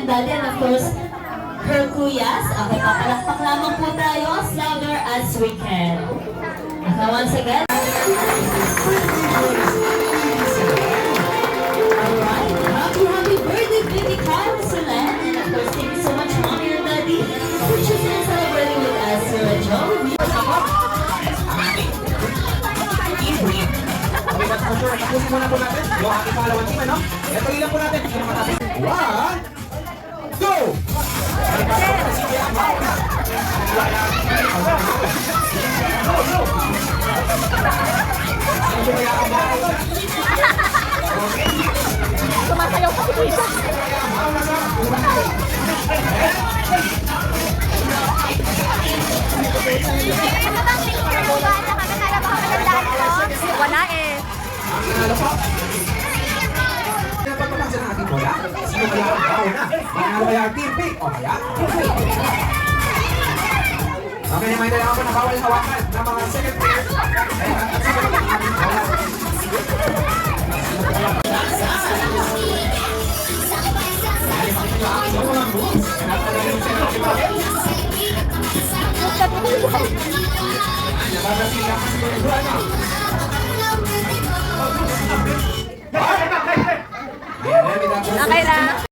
Daddy, and of course, her kuyas. Okay, papalakpak lamang po tayo as louder as we can. Okay, once again. Alright, happy birthday, baby Carla Solen. And of course, thank you so much, Mommy and Daddy, for choosing and celebrating with us, Sir Joe. Tapusin muna po natin yung aking pangalawang team, ano? Ito ilan po natin. One, go! Sumasayaw pa si Kisha. Wala eh. Ano po? Sino pa papansin natin mo ya? Sino kaya ang tao na? Manalo kaya ang team pick? O kaya? Okay, may dala ako na bawal hawakan ng mga second player. At sino pa ang ating bawal? Okay lang.